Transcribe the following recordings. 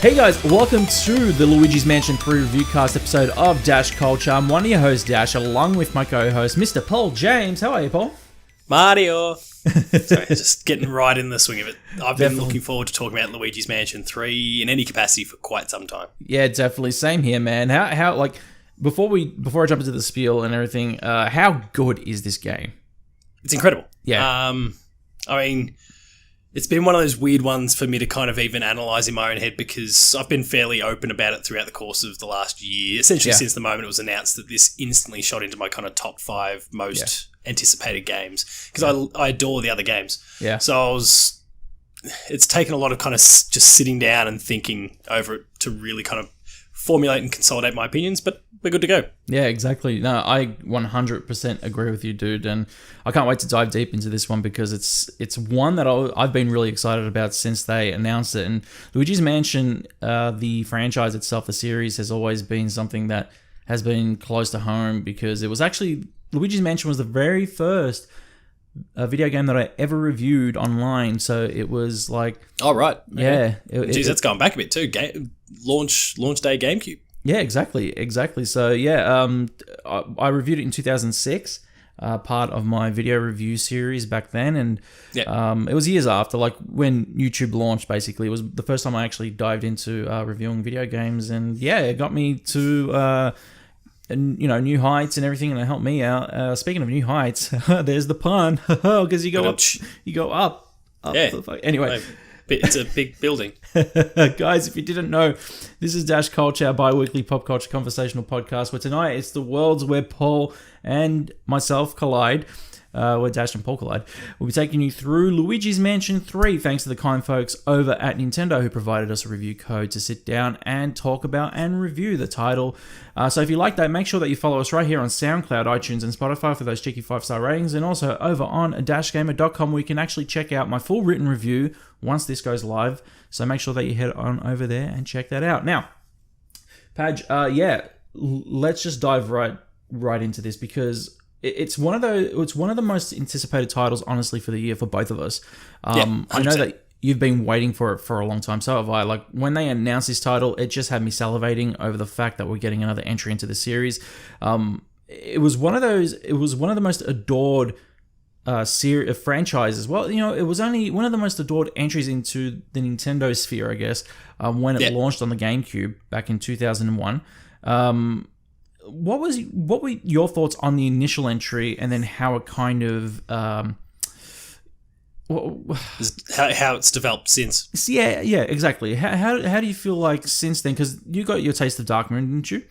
Hey guys, welcome to the Luigi's Mansion 3 ReviewCast episode of Dash Culture. I'm one of your hosts, Dash, along with my co-host, Mr. Paul James. How are you, Paul? Mario! Sorry, just getting right in the swing of it. I've been looking forward to talking about Luigi's Mansion 3 in any capacity for quite some time. Yeah, definitely. Same here, man. How like, before I jump into the spiel and everything, how good is this game? It's incredible. Yeah. I mean, it's been one of those weird ones for me to kind of even analyse in my own head because I've been fairly open about it throughout the course of the last year, essentially since the moment it was announced that this instantly shot into my kind of top 5 most anticipated games because I adore the other games. Yeah. So it's taken a lot of kind of just sitting down and thinking over it to really kind of formulate and consolidate my opinions, but we're good to go. Yeah, exactly. No, I 100% agree with you, dude, and I can't wait to dive deep into this one because it's one that I've been really excited about since they announced it. And Luigi's Mansion, the franchise itself, the series, has always been something that has been close to home because it was actually Luigi's Mansion was the very first video game that I ever reviewed online. So it was like, oh right, yeah. Jeez, that's going back a bit too. Launch day GameCube. Yeah, exactly. So yeah, I reviewed it in 2006, part of my video review series back then, and it was years after, like when YouTube launched. Basically, it was the first time I actually dived into reviewing video games, and yeah, it got me to new heights and everything, and it helped me out. Speaking of new heights, there's the pun because you go up. Yeah. Anyway. It's a big building. Guys, if you didn't know, this is Dash Culture, our bi-weekly pop culture conversational podcast, where tonight it's the worlds where Paul and myself collide, where Dash and Paul collide. We'll be taking you through Luigi's Mansion 3, thanks to the kind folks over at Nintendo who provided us a review code to sit down and talk about and review the title. So if you like that, make sure that you follow us right here on SoundCloud, iTunes, and Spotify for those cheeky 5-star ratings, and also over on dashgamer.com where you can actually check out my full written review once this goes live. So make sure that you head on over there and check that out. Now, Padge, let's just dive right into this because it's one of the most anticipated titles, honestly, for the year for both of us. I know that you've been waiting for it for a long time. So have I. Like when they announced this title, it just had me salivating over the fact that we're getting another entry into the series. It was one of the most adored franchises. Well, it was only one of the most adored entries into the Nintendo sphere, I guess, when it launched on the GameCube back in 2001. What were your thoughts on the initial entry, and then how it kind of how it's developed since? Yeah, exactly. How do you feel like since then? Because you got your taste of Dark Moon, didn't you?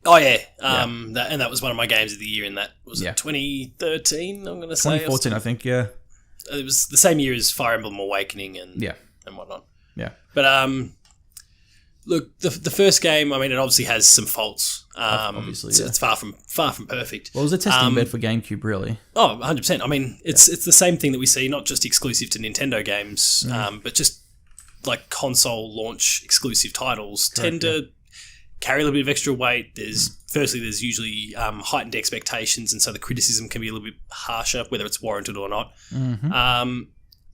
Oh yeah, that was one of my games of the year, and that was 2013. I'm going to say 2014, I think. Yeah, it was the same year as Fire Emblem Awakening and whatnot. Yeah, but look, the first game, I mean, it obviously has some faults. Obviously, it's far from perfect. Well, it was a testing bed for GameCube, really. Oh, 100%. I mean, it's the same thing that we see, not just exclusive to Nintendo games, but just like console launch exclusive titles tend to carry a little bit of extra weight. There's usually heightened expectations, and so the criticism can be a little bit harsher, whether it's warranted or not. Mm-hmm.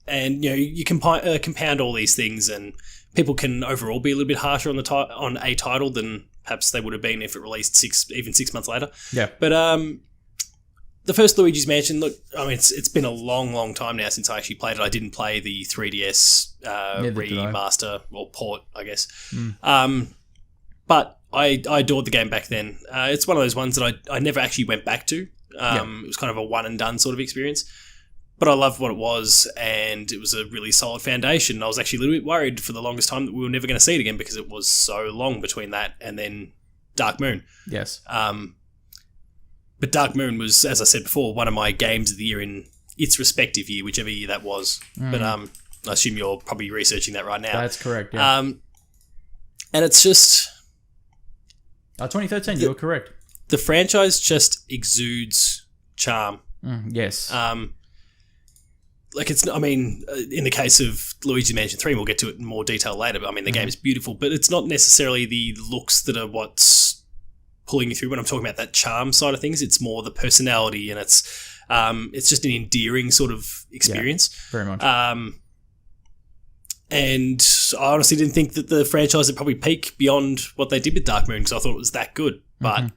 And you compound all these things, and people can overall be a little bit harsher on a title than perhaps they would have been if it released 6 months later. Yeah. But the first Luigi's Mansion, look, I mean, it's been a long time now since I actually played it. I didn't play the 3DS remaster or port, I guess. But I adored the game back then. It's one of those ones that I never actually went back to. It was kind of a one and done sort of experience. But I loved what it was, and it was a really solid foundation. I was actually a little bit worried for the longest time that we were never going to see it again because it was so long between that and then Dark Moon. Yes. But Dark Moon was, as I said before, one of my games of the year in its respective year, whichever year that was. But I assume you're probably researching that right now. That's correct, yeah. And it's just... 2013, you were correct. The franchise just exudes charm. Yes. Like it's, I mean, in the case of Luigi Mansion 3, we'll get to it in more detail later, but I mean, the game is beautiful, but it's not necessarily the looks that are what's pulling you through when I'm talking about that charm side of things. It's more the personality, and it's just an endearing sort of experience. Yeah, very much. And I honestly didn't think that the franchise would probably peak beyond what they did with Dark Moon because I thought it was that good. But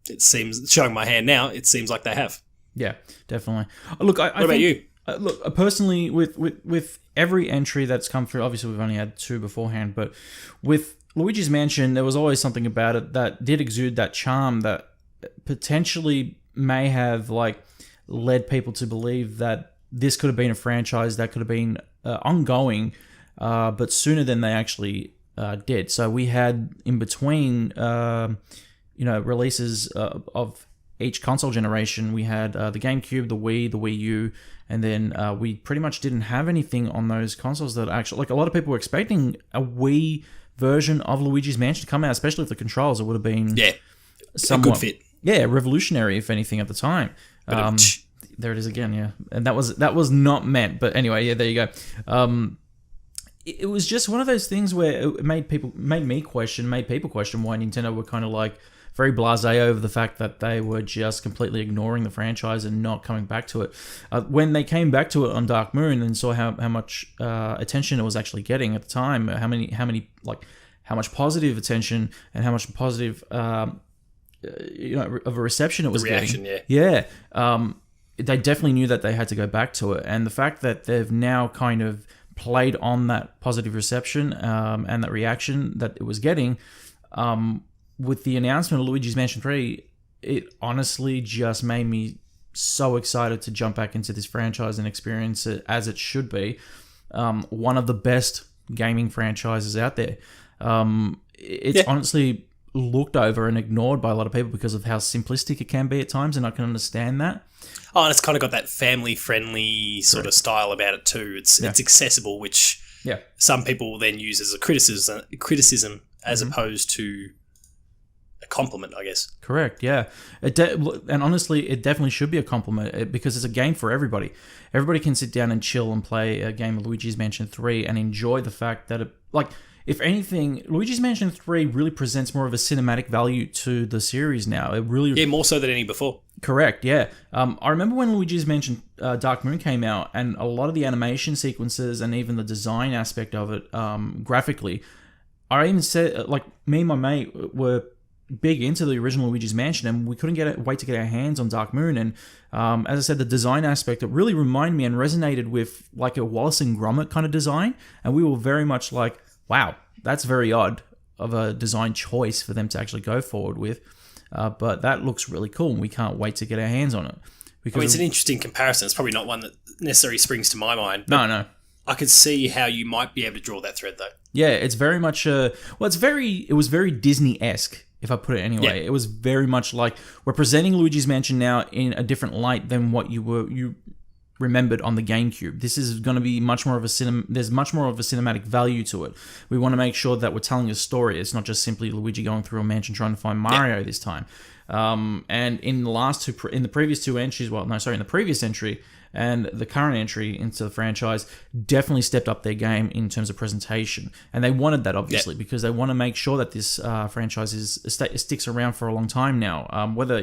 it seems, showing my hand now, it seems like they have. Yeah, definitely. Look, what about you? Look, personally, with every entry that's come through, obviously we've only had 2 beforehand, but with Luigi's Mansion, there was always something about it that did exude that charm that potentially may have like led people to believe that this could have been a franchise that could have been ongoing, but sooner than they actually did. So we had in between, releases of each console generation. We had the GameCube, the Wii, the Wii U, and then we pretty much didn't have anything on those consoles that actually, like a lot of people were expecting a Wii version of Luigi's Mansion to come out, especially if the controls. It would have been somewhat, a good fit. Yeah, revolutionary, if anything, at the time. There it is again, yeah. And that was not meant, but anyway, yeah, there you go. It was just one of those things where it made people question why Nintendo were kind of like very blasé over the fact that they were just completely ignoring the franchise and not coming back to it. When they came back to it on Dark Moon and saw how much attention it was actually getting at the time, how much positive attention and how much positive of a reception it was getting. Yeah. They definitely knew that they had to go back to it, and the fact that they've now kind of played on that positive reception and that reaction that it was getting. With the announcement of Luigi's Mansion 3, it honestly just made me so excited to jump back into this franchise and experience it as it should be. One of the best gaming franchises out there. It's honestly looked over and ignored by a lot of people because of how simplistic it can be at times, and I can understand that. Oh, and it's kind of got that family-friendly sort of style about it too. It's accessible, which some people then use as a criticism as opposed to a compliment, I guess. Correct, yeah. And honestly, it definitely should be a compliment because it's a game for everybody. Everybody can sit down and chill and play a game of Luigi's Mansion 3 and enjoy the fact that it, if anything, Luigi's Mansion 3 really presents more of a cinematic value to the series now. It really... Yeah, more so than any before. Correct, yeah. I remember when Luigi's Mansion Dark Moon came out, and a lot of the animation sequences and even the design aspect of it, graphically, I even said, me and my mate were big into the original Luigi's Mansion, and we couldn't wait to get our hands on Dark Moon. And as I said, the design aspect, it really reminded me and resonated with like a Wallace and Gromit kind of design, and we were very much like, wow, that's very odd of a design choice for them to actually go forward with. But that looks really cool, and we can't wait to get our hands on it. Because it's an interesting comparison. It's probably not one that necessarily springs to my mind. No. I could see how you might be able to draw that thread, though. Yeah, it's very much... it was very Disney-esque, if I put it anyway. Yeah. It was very much like, we're presenting Luigi's Mansion now in a different light than what you remembered on the GameCube. This is going to be much more of there's much more of a cinematic value to it. We want to make sure that we're telling a story. It's not just simply Luigi going through a mansion trying to find Mario this time. And in the previous entry and the current entry into the franchise, definitely stepped up their game in terms of presentation. And they wanted that, obviously, because they want to make sure that this franchise sticks around for a long time now. Whether,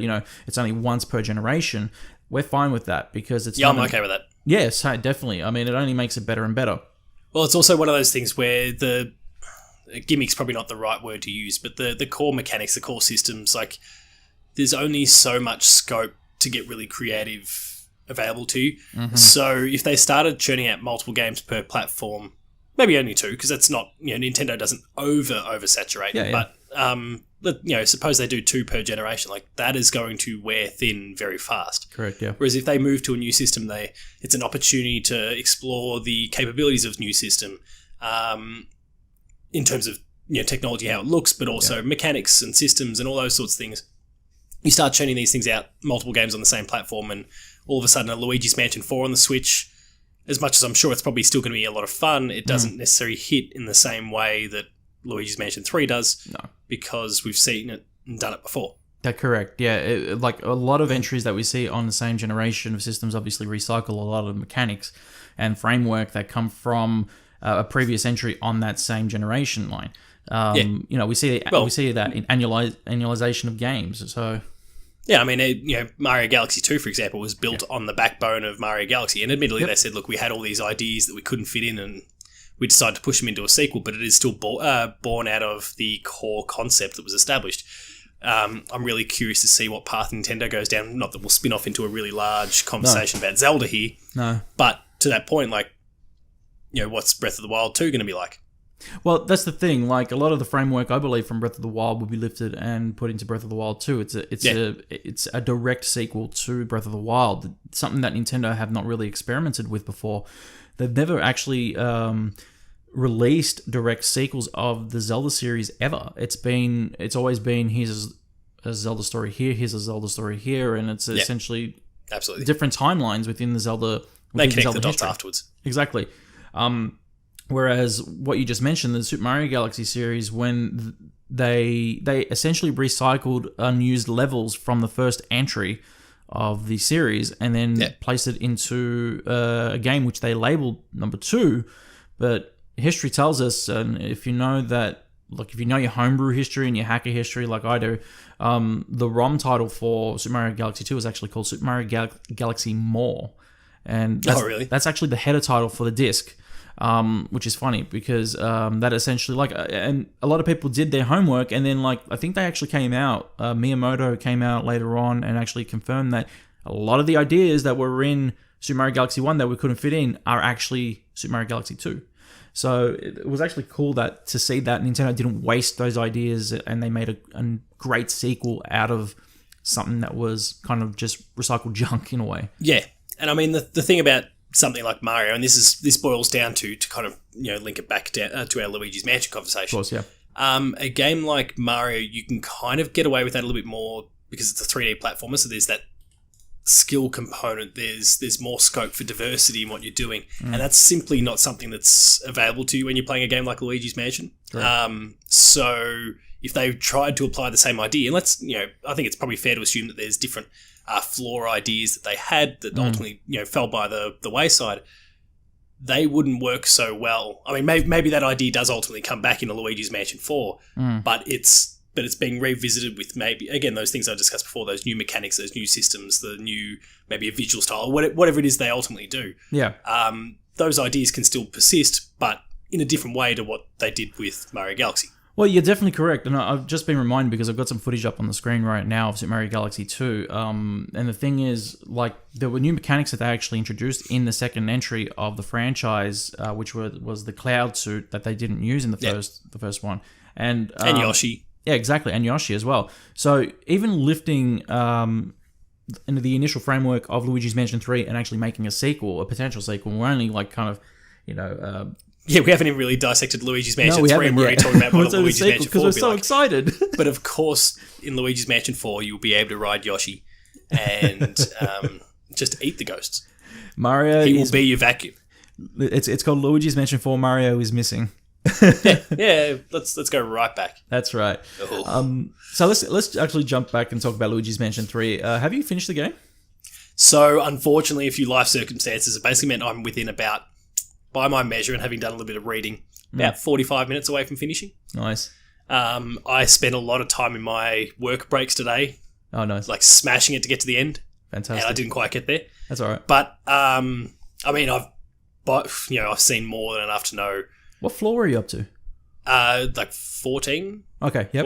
it's only once per generation, we're fine with that because it's... Yeah, I'm okay with that. Yes, definitely. I mean, it only makes it better and better. Well, it's also one of those things where the gimmick's probably not the right word to use, but the core mechanics, the core systems, there's only so much scope to get really creative available to you. Mm-hmm. So if they started churning out multiple games per platform, maybe only 2, because that's not, Nintendo doesn't oversaturate, but suppose they do 2 per generation, that is going to wear thin very fast. Correct, yeah. Whereas if they move to a new system, it's an opportunity to explore the capabilities of the new system, in terms of technology, how it looks, but also mechanics and systems and all those sorts of things. You start churning these things out, multiple games on the same platform, and all of a sudden a Luigi's Mansion 4 on the Switch, as much as I'm sure it's probably still going to be a lot of fun, it doesn't necessarily hit in the same way that Luigi's Mansion 3 does, because we've seen it and done it before. That's correct, yeah. A lot of entries that we see on the same generation of systems obviously recycle a lot of mechanics and framework that come from a previous entry on that same generation line. We see that in annualization of games. So, yeah, I mean, Mario Galaxy 2, for example, was built on the backbone of Mario Galaxy, and admittedly, they said, look, we had all these ideas that we couldn't fit in, and we decided to push them into a sequel, but it is still born out of the core concept that was established. I'm really curious to see what path Nintendo goes down. Not that we'll spin off into a really large conversation about Zelda here. No. But to that point, like, what's Breath of the Wild 2 going to be like? Well, that's the thing. Like, a lot of the framework, I believe, from Breath of the Wild will be lifted and put into Breath of the Wild 2. It's a direct sequel to Breath of the Wild. Something that Nintendo have not really experimented with before. They've never actually released direct sequels of the Zelda series ever. It's always been, here's a Zelda story here, here's a Zelda story here, and it's essentially absolutely different timelines within the Zelda. They connect the dots afterwards. Exactly. Whereas what you just mentioned, the Super Mario Galaxy series, when they essentially recycled unused levels from the first entry of the series and then placed it into a game which they labeled number 2. But history tells us, and if you know that, like if you know your homebrew history and your hacker history like I do, the ROM title for Super Mario Galaxy 2 is actually called Super Mario Galaxy More. And that's actually the header title for the disc. Which is funny because that essentially and a lot of people did their homework, and then I think they actually came out. Miyamoto came out later on and actually confirmed that a lot of the ideas that were in Super Mario Galaxy 1 that we couldn't fit in are actually Super Mario Galaxy 2. So it was actually cool to see that Nintendo didn't waste those ideas and they made a great sequel out of something that was kind of just recycled junk in a way. Yeah, and I mean the thing about something like Mario, and this boils down to kind of link it back down, to our Luigi's Mansion conversation. Of course, yeah. A game like Mario, you can kind of get away with that a little bit more because it's a 3D platformer, so there's that skill component. There's more scope for diversity in what you're doing, and that's simply not something that's available to you when you're playing a game like Luigi's Mansion. Right. So if they tried to apply the same idea, and I think it's probably fair to assume that there's different floor ideas that they had that ultimately fell by the wayside, they wouldn't work so well. I mean, maybe that idea does ultimately come back in a Luigi's Mansion 4, but it's being revisited with maybe, again, those things I discussed before, those new mechanics, those new systems, the new, maybe a visual style, whatever it is they ultimately do. Yeah. Those ideas can still persist, but in a different way to what they did with Mario Galaxy. Well, you're definitely correct, and I've just been reminded because I've got some footage up on the screen right now of Super Mario Galaxy 2, and the thing is, there were new mechanics that they actually introduced in the second entry of the franchise, which was the cloud suit that they didn't use in the first one. And Yoshi. Yeah, exactly, and Yoshi as well. So even lifting into the initial framework of Luigi's Mansion 3 and actually making a potential sequel, we're only yeah, we haven't even really dissected Luigi's Mansion 3. We're already talking about what Luigi's Mansion 4 will be like. Because we're so excited. But of course, in Luigi's Mansion 4, you'll be able to ride Yoshi and just eat the ghosts. He will be your vacuum. It's called Luigi's Mansion 4 Mario is Missing. yeah. Let's go right back. That's right. So let's actually jump back and talk about Luigi's Mansion 3. Have you finished the game? So, unfortunately, a few life circumstances have basically meant I'm within about, by my measure and having done a little bit of reading, about 45 minutes away from finishing. Nice. I spent a lot of time in my work breaks today. Oh, nice. Smashing it to get to the end. Fantastic. And I didn't quite get there. That's all right. But, I mean, I've seen more than enough to know. What floor are you up to? 14. Okay, yep.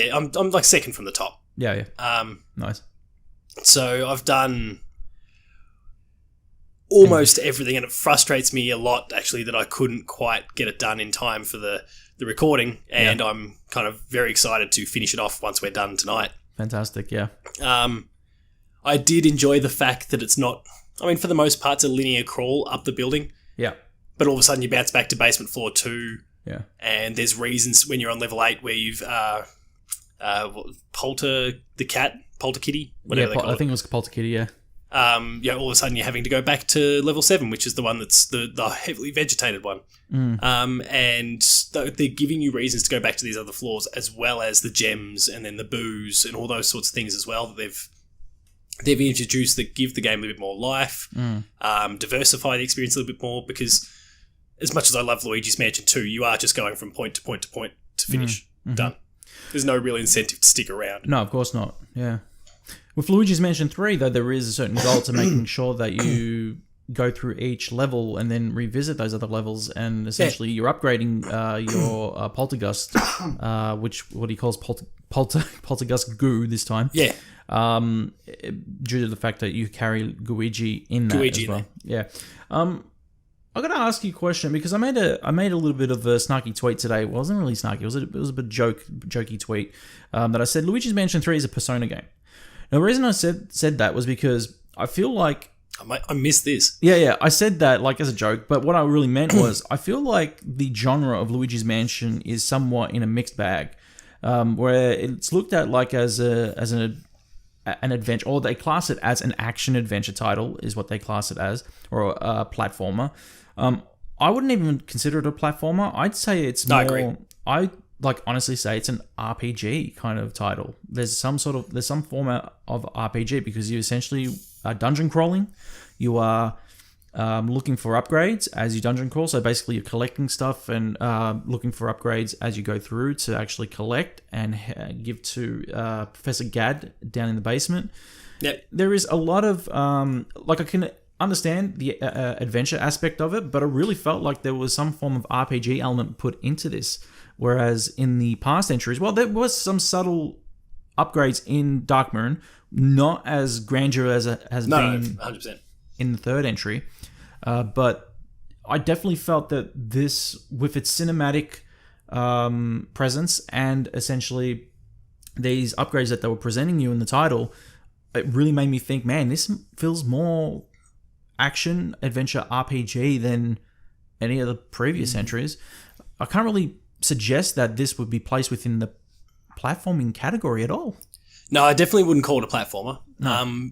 I'm second from the top. Yeah. Nice. So I've done almost everything, and it frustrates me a lot, actually, that I couldn't quite get it done in time for the recording, and I'm kind of very excited to finish it off once we're done tonight. Fantastic, yeah. I did enjoy the fact that it's not, for the most part, it's a linear crawl up the building. Yeah. But all of a sudden you bounce back to basement floor 2. Yeah. And there's reasons when you're on level 8 where you've Polter the cat, Polter Kitty, whatever they call it. I think it was Polter Kitty, yeah. All of a sudden you're having to go back to level 7, which is the one that's the heavily vegetated one. And they're giving you reasons to go back to these other floors, as well as the gems and then the booze and all those sorts of things as well that they've introduced that give the game a little bit more life, diversify the experience a little bit more, because as much as I love Luigi's Mansion 2, you are just going from point to point to point to finish. Done. There's no real incentive to stick around. No, of course not. Yeah. With Luigi's Mansion 3, though, there is a certain goal to making sure that you go through each level and then revisit those other levels, and essentially you're upgrading your poltergust, which what he calls poltergust goo this time. Yeah. Due to the fact that you carry Luigi in that as well. Yeah. I got to ask you a question, because I made a little bit of a snarky tweet today. Well, it wasn't really snarky. It was a bit jokey tweet that I said Luigi's Mansion 3 is a Persona game. Now, the reason I said that was because I feel like I missed this. Yeah. I said that like as a joke, but what I really meant was I feel like the genre of Luigi's Mansion is somewhat in a mixed bag, where it's looked at like as an adventure, or they class it as an action adventure title, is what they class it as, or a platformer. I wouldn't even consider it a platformer. I'd say it's more. I agree. I like honestly say it's an RPG kind of title. There's some format of RPG, because you essentially are dungeon crawling. You are looking for upgrades as you dungeon crawl. So basically, you're collecting stuff and looking for upgrades as you go through to actually collect and give to Professor Gadd down in the basement. Yeah, there is a lot of I can understand the adventure aspect of it, but I really felt like there was some form of RPG element put into this. Whereas in the past entries, well, there was some subtle upgrades in Darkmoon, not as grandeur as it has been 100%. In the third entry. But I definitely felt that this, with its cinematic presence and essentially these upgrades that they were presenting you in the title, it really made me think, man, this feels more action adventure RPG than any of the previous entries. I can't really suggest that this would be placed within the platforming category at all. No, I definitely wouldn't call it a platformer. No.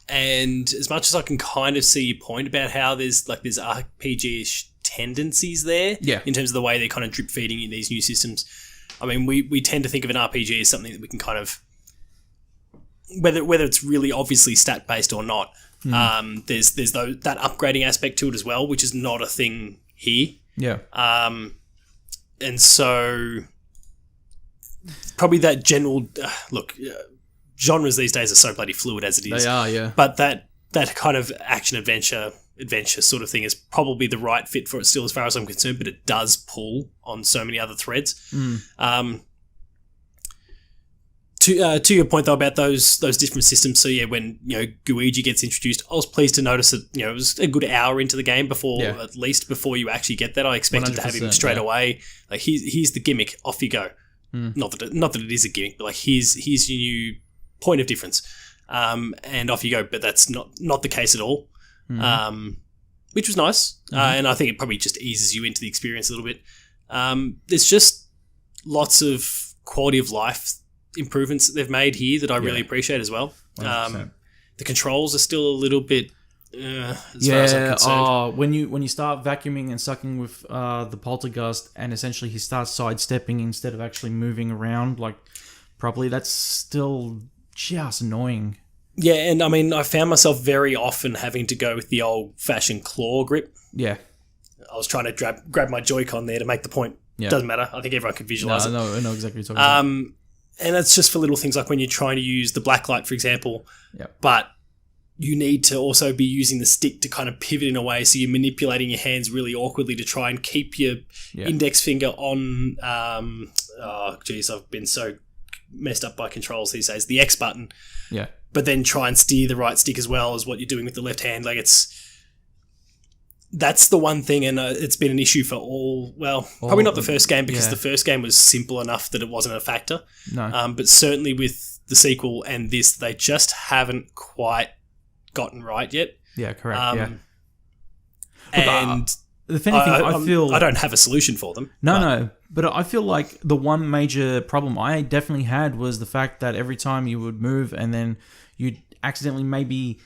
And as much as I can kind of see your point about how there's RPG-ish tendencies there, in terms of the way they're kind of drip feeding in these new systems. I mean, we tend to think of an RPG as something that we can kind of, whether it's really obviously stat based or not. There's that upgrading aspect to it as well, which is not a thing here. Yeah. And so probably that general genres these days are so bloody fluid as it is. They are, yeah. But that kind of action adventure sort of thing is probably the right fit for it still, as far as I'm concerned, but it does pull on so many other threads. To your point though about those different systems, so yeah, when Luigi gets introduced, I was pleased to notice that it was a good hour into the game before you actually get that. I expected to have him straight away. Like here's the gimmick, off you go. Not that it is a gimmick, but like here's your new point of difference, and off you go. But that's not the case at all, which was nice, and I think it probably just eases you into the experience a little bit. There's just lots of quality of life improvements that they've made here that I really appreciate as well. The controls are still a little bit as far as I'm concerned. When you start vacuuming and sucking with the poltergust, and essentially he starts sidestepping instead of actually moving around like properly, that's still just annoying. Yeah, and I mean, I found myself very often having to go with the old-fashioned claw grip. Yeah. I was trying to grab my Joy-Con there to make the point. Yeah. Doesn't matter. I think everyone can visualize it. I know exactly what you're talking about. And that's just for little things like when you're trying to use the blacklight, for example. Yep. But you need to also be using the stick to kind of pivot in a way, so you're manipulating your hands really awkwardly to try and keep your index finger on... I've been so messed up by controls these days. The X button. Yeah. But then try and steer the right stick as well as what you're doing with the left hand. Like that's the one thing, and it's been an issue for probably not the first game, because the first game was simple enough that it wasn't a factor. No. But certainly with the sequel and this, they just haven't quite gotten right yet. Yeah, correct. And the funny thing, I don't have a solution for them. No, but I feel like the one major problem I definitely had was the fact that every time you would move and then you'd accidentally maybe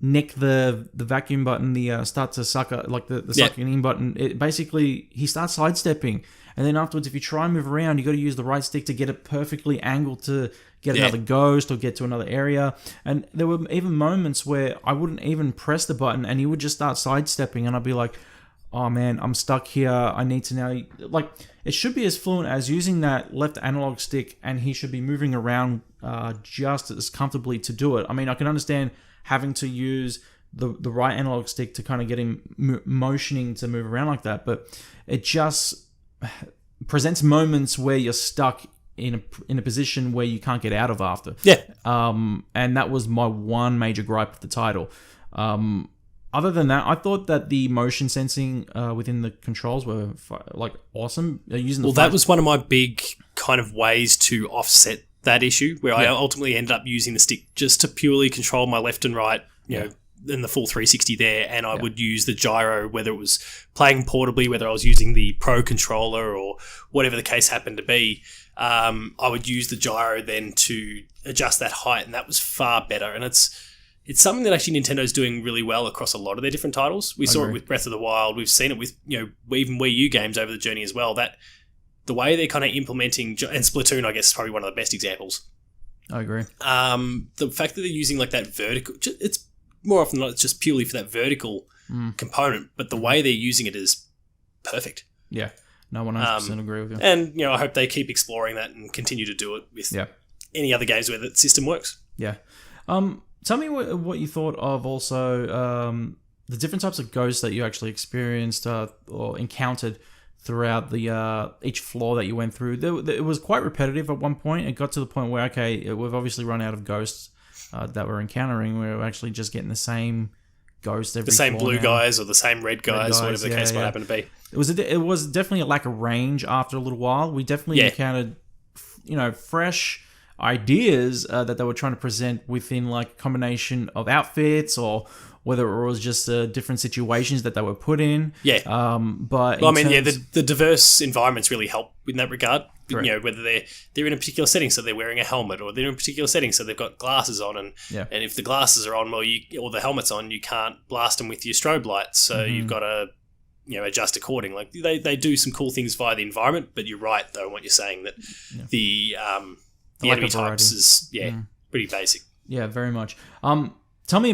nick the vacuum button, the start to suck, like the sucking in button. It basically, he starts sidestepping, and then afterwards, if you try and move around, you got to use the right stick to get it perfectly angled to get another ghost or get to another area. And there were even moments where I wouldn't even press the button, and he would just start sidestepping, and I'd be like, oh man, I'm stuck here. I need to now... Like, it should be as fluent as using that left analog stick, and he should be moving around just as comfortably to do it. I mean, I can understand having to use the right analog stick to kind of get him motioning to move around like that. But it just presents moments where you're stuck in a position where you can't get out of after. Yeah. And that was my one major gripe with the title. Other than that, I thought that the motion sensing within the controls were like awesome. That was one of my big kind of ways to offset that issue, where I ultimately ended up using the stick just to purely control my left and right, you know, in the full 360 there, and I would use the gyro, whether it was playing portably, whether I was using the Pro controller or whatever the case happened to be. I would use the gyro then to adjust that height, and that was far better. And it's something that actually Nintendo's doing really well across a lot of their different titles. We saw it with Breath of the Wild. We've seen it with, you know, even Wii U games over the journey as well. That the way they're kind of implementing, and Splatoon, I guess, is probably one of the best examples. I agree. The fact that they're using like that vertical, it's more often than not, it's just purely for that vertical component, but the way they're using it is perfect. Yeah, no, 100% agree with you. And, you know, I hope they keep exploring that and continue to do it with any other games where that system works. Yeah. Tell me what you thought of also the different types of ghosts that you actually experienced or encountered throughout the each floor that you went through. It was quite repetitive at one point. It got to the point where, okay, we've obviously run out of ghosts that we're encountering. We're actually just getting the same ghost every floor. The same blue guys or the same red guys, whatever the case might happen to be. It was definitely a lack of range after a little while. We definitely encountered, you know, fresh ideas that they were trying to present within like a combination of outfits, or whether it was just different situations that they were put in. Yeah. The diverse environments really help in that regard. Correct. You know, whether they're in a particular setting, so they're wearing a helmet, or they're in a particular setting, so they've got glasses on, and if the glasses are on, or the helmet's on, you can't blast them with your strobe lights, so you've got to, you know, adjust according. Like they do some cool things via the environment, but you're right though in what you're saying that the enemy types is pretty basic. Yeah, very much. Tell me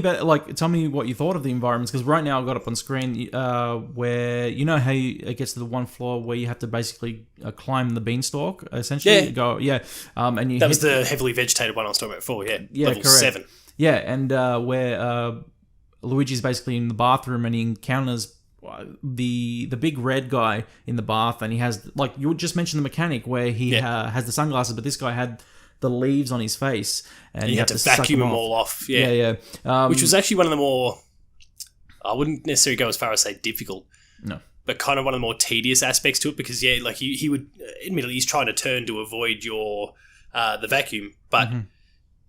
what you thought of the environments, because right now I've got up on screen where, you know how it gets to the one floor where you have to basically climb the beanstalk, essentially. And you was the heavily vegetated one I was talking about before. Level 7. Yeah, and where Luigi's basically in the bathroom and he encounters the big red guy in the bath, and he has, like you just mentioned, the mechanic where he has the sunglasses, but this guy had the leaves on his face, and you had to vacuum them all off. Which was actually one of the more, I wouldn't necessarily go as far as say difficult, but kind of one of the more tedious aspects to it, because like he would, admittedly he's trying to turn to avoid your the vacuum, but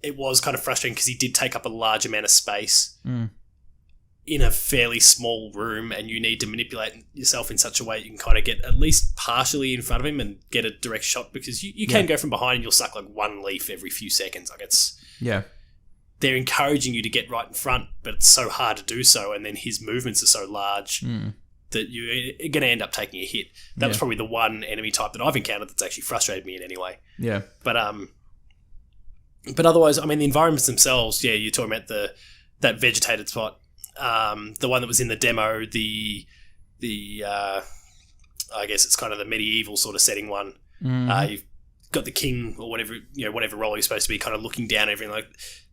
it was kind of frustrating because he did take up a large amount of space in a fairly small room, and you need to manipulate yourself in such a way you can kind of get at least partially in front of him and get a direct shot, because you can go from behind and you'll suck like one leaf every few seconds. Like they're encouraging you to get right in front, but it's so hard to do so, and then his movements are so large that you're going to end up taking a hit. That was probably the one enemy type that I've encountered that's actually frustrated me in any way. Yeah. But otherwise, I mean, the environments themselves, you're talking about that vegetated spot. The one that was in the demo, the I guess it's kind of the medieval sort of setting one. You've got the king or whatever role you're supposed to be, kind of looking down everything. Like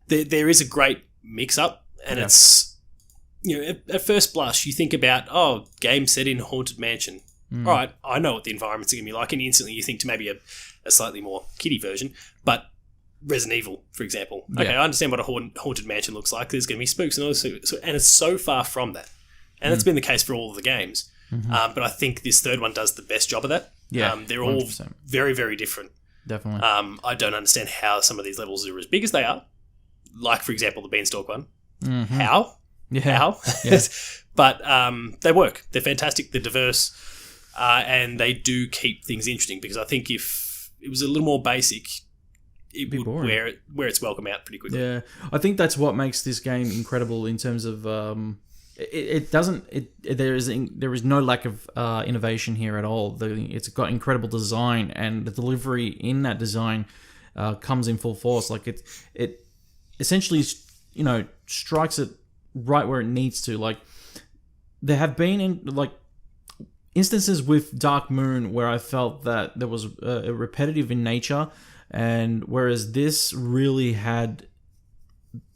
there is a great mix up, and it's, you know, at first blush you think about game set in Haunted Mansion. All right, I know what the environments are gonna be like, and instantly you think to maybe a slightly more kiddie version, but Resident Evil, for example. Okay, I understand what a haunted mansion looks like. There's going to be spooks and all this, and it's so far from that. And that's been the case for all of the games. But I think this third one does the best job of that. Yeah, they're all 100%. Very, very different. Definitely. I don't understand how some of these levels are as big as they are. Like, for example, the Beanstalk one. How? Yeah. How? Yes. But they work. They're fantastic. They're diverse. And they do keep things interesting, because I think if it was a little more basic, it would wear its welcome out pretty quickly. Yeah, I think that's what makes this game incredible in terms of there is no lack of innovation here at all. It's got incredible design, and the delivery in that design comes in full force. Like it essentially, you know, strikes it right where it needs to. Like there have been instances with Dark Moon where I felt that there was a repetitive in nature. And whereas this really had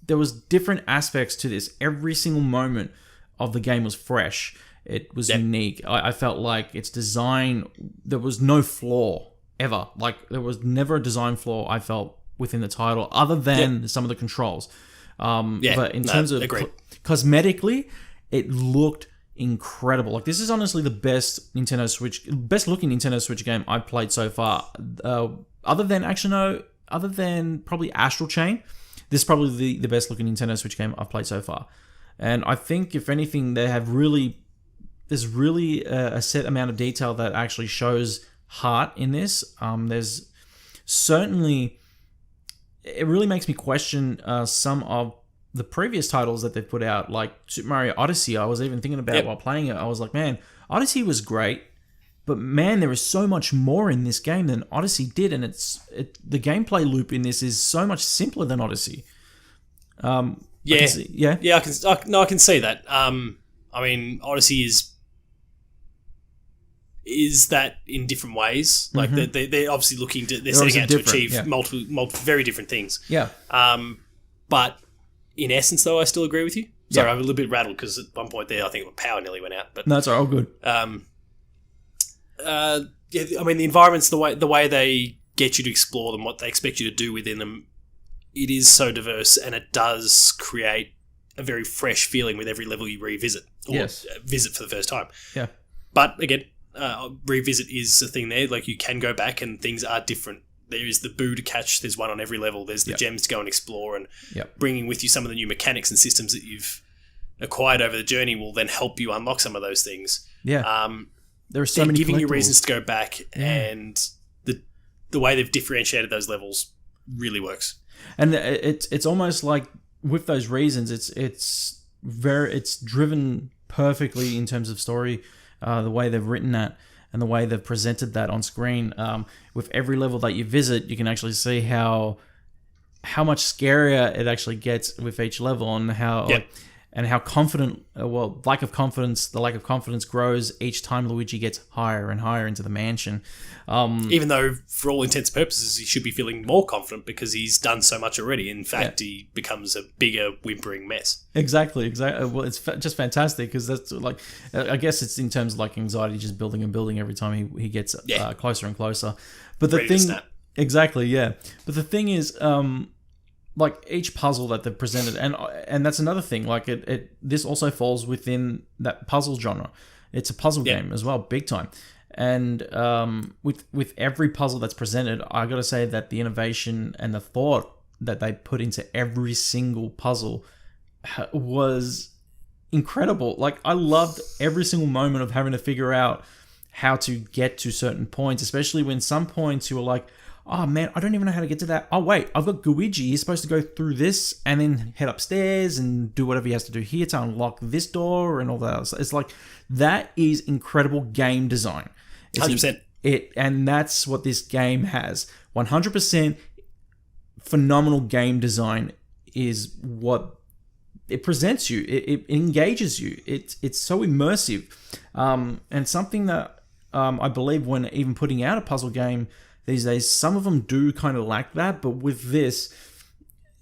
there was different aspects to this. Every single moment of the game was fresh. It was unique. I felt like its design, there was no flaw ever. Like, there was never a design flaw, I felt, within the title, other than some of the controls. But in terms of cosmetically, it looked incredible. Like, this is honestly the best looking Nintendo Switch game I've played so far. Other than probably Astral Chain, this is probably the best looking Nintendo Switch game I've played so far. And I think, if anything, there's really a set amount of detail that actually shows heart in this. There's certainly, it really makes me question some of the previous titles that they've put out, like Super Mario Odyssey. I was even thinking about while playing it. I was like, man, Odyssey was great, but man, there is so much more in this game than Odyssey did, and the gameplay loop in this is so much simpler than Odyssey. I can see that. I mean, Odyssey is that in different ways. Like, they're obviously they're setting out to achieve multiple very different things. Yeah. But in essence, though, I still agree with you. Sorry, I'm a little bit rattled because at one point there, I think power nearly went out. But no, it's all good. I mean, the environments, the way they get you to explore them, what they expect you to do within them, it is so diverse, and it does create a very fresh feeling with every level you revisit or visit for the first time. Yeah. But again, revisit is a thing there. Like, you can go back and things are different. There is the boo to catch. There's one on every level. There's the gems to go and explore, and bringing with you some of the new mechanics and systems that you've acquired over the journey will then help you unlock some of those things. Yeah. There are so many giving you reasons to go back, and the way they've differentiated those levels really works. And it's almost like with those reasons, it's driven perfectly in terms of story, the way they've written that and the way they've presented that on screen. With every level that you visit, you can actually see how much scarier it actually gets with each level, and how confident, the lack of confidence grows each time Luigi gets higher and higher into the mansion. Even though, for all intents and purposes, he should be feeling more confident because he's done so much already. In fact, he becomes a bigger, whimpering mess. Exactly. Well, it's just fantastic because that's like, I guess it's in terms of like anxiety just building and building every time he gets closer and closer. But the thing, exactly, yeah. But the thing is, like, each puzzle that they've presented, and that's another thing. Like, this also falls within that puzzle genre. It's a puzzle game as well, big time. And with every puzzle that's presented, I got to say that the innovation and the thought that they put into every single puzzle was incredible. Like, I loved every single moment of having to figure out how to get to certain points, especially when some points you were like, oh man, I don't even know how to get to that. Oh wait, I've got Luigi. He's supposed to go through this and then head upstairs and do whatever he has to do here to unlock this door and all that else. It's like, that is incredible game design. 100%. And that's what this game has. 100% phenomenal game design is what it presents you. It engages you. It's so immersive. And something that I believe when even putting out a puzzle game these days, some of them do kind of lack that, but with this,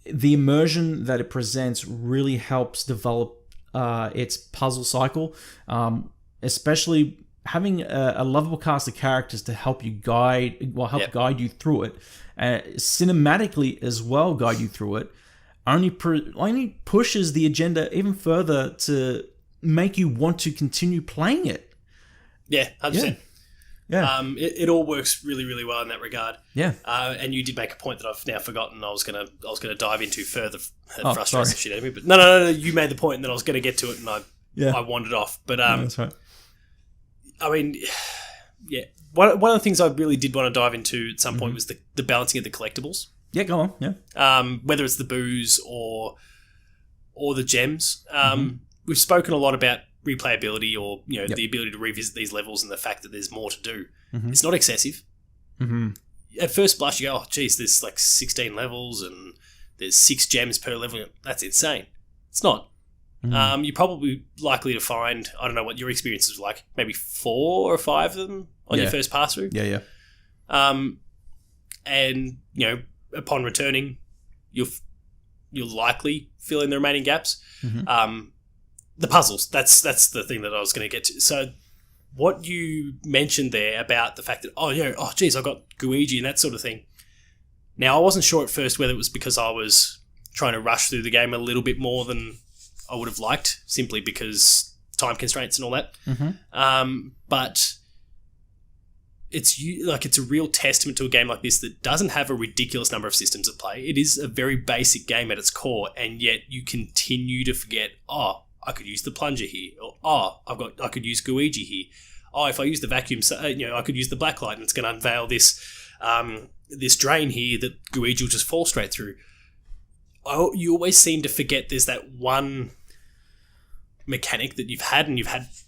the immersion that it presents really helps develop its puzzle cycle, especially having a lovable cast of characters to help you guide you through it, cinematically as well, guide you through it, only pushes the agenda even further to make you want to continue playing it. Yeah, 100%. Yeah. It all works really, really well in that regard. Yeah. And you did make a point that I've now forgotten. I was gonna dive into further. It frustrates the shit out of me. But no. You made the point that I was going to get to it, and I wandered off. But that's right. I mean, yeah. One of the things I really did want to dive into at some point was the balancing of the collectibles. Yeah, go on. Yeah. Whether it's the boos or the gems. We've spoken a lot about replayability or the ability to revisit these levels and the fact that there's more to do. It's not excessive. At first blush you go, oh geez, there's like 16 levels and there's 6 gems per level. That's insane. It's not. You're probably likely to find, I don't know what your experience is like, maybe 4 or 5 of them on your first pass through. And upon returning, you'll likely fill in the remaining gaps. The puzzles, that's the thing that I was going to get to. So what you mentioned there about the fact that, I got Luigi and that sort of thing. Now, I wasn't sure at first whether it was because I was trying to rush through the game a little bit more than I would have liked, simply because time constraints and all that. But it's a real testament to a game like this that doesn't have a ridiculous number of systems at play. It is a very basic game at its core, and yet you continue to forget, I could use the plunger here, or I could use Luigi here. If I use the vacuum, I could use the blacklight, and it's going to unveil this this drain here that Luigi will just fall straight through. You always seem to forget there's that one mechanic that you've had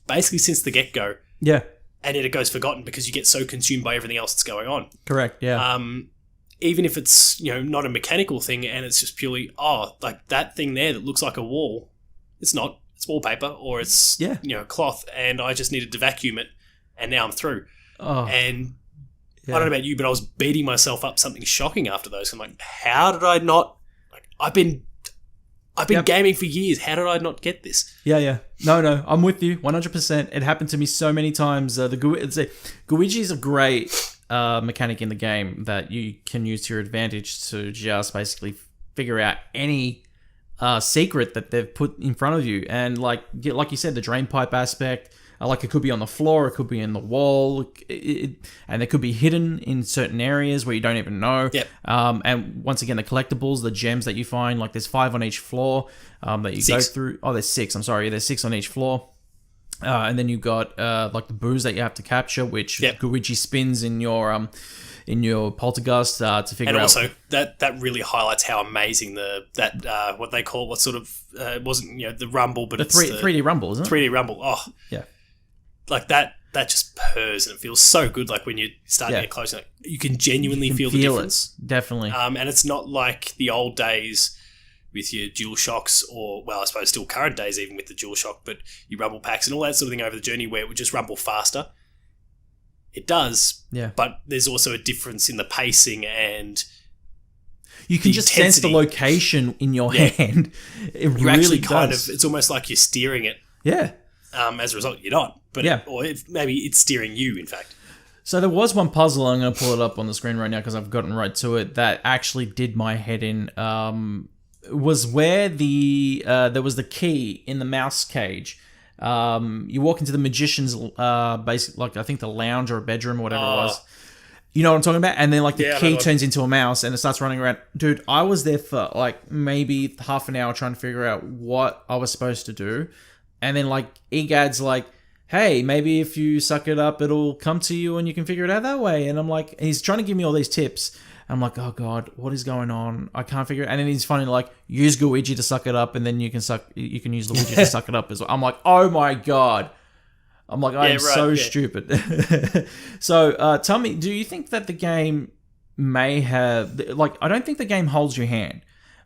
basically since the get-go. Yeah. And yet it goes forgotten because you get so consumed by everything else that's going on. Correct, yeah. Even if it's, not a mechanical thing and it's just purely, like that thing there that looks like a wall, it's not. It's wallpaper or it's, cloth, and I just needed to vacuum it, and now I'm through. And I don't know about you, but I was beating myself up something shocking after those. I'm like, how did I not... I've been gaming for years. How did I not get this? Yeah. No, I'm with you 100%. It happened to me so many times. Luigi is a great mechanic in the game that you can use to your advantage to just basically figure out any secret that they've put in front of you. And like you said, the drain pipe aspect, it could be on the floor, it could be in the wall, and it could be hidden in certain areas where you don't even know. Yep. And once again, the collectibles, the gems that you find, there's 5 on each floor that you go through. Oh, there's 6. I'm sorry, there's 6 on each floor. And then you've got the booze that you have to capture, which Luigi spins in your poltergeist to figure out. And also that really highlights how amazing what they call, what sort of it wasn't the rumble, but it's 3D rumble, isn't it? 3D rumble. Oh yeah, like that just purrs and it feels so good. Like when you start to get close, you can genuinely feel the difference. Definitely. And it's not like the old days with your dual shocks, or I suppose still current days even with the dual shock, but your rumble packs and all that sort of thing over the journey where it would just rumble faster. It does, but there's also a difference in the pacing and you can just sense the location in your hand. It really actually does. It's almost like you're steering it. Yeah. As a result, you're not, but maybe it's steering you. In fact. So there was one puzzle. I'm going to pull it up on the screen right now because I've gotten right to it. That actually did my head in. Was where there was the key in the mouse cage. You walk into the magician's I think the lounge or a bedroom or whatever it was. You know what I'm talking about? And then the key turns into a mouse and it starts running around. Dude, I was there for maybe half an hour trying to figure out what I was supposed to do. And then EGAD's hey, maybe if you suck it up, it'll come to you and you can figure it out that way. And I'm and he's trying to give me all these tips. I'm like, oh God, what is going on? I can't figure it. And then he's finally use Luigi to suck it up, and then you can use Luigi to suck it up as well. I'm like, oh my God. I'm like, I'm so stupid. So tell me, do you think that the game may have I don't think the game holds your hand.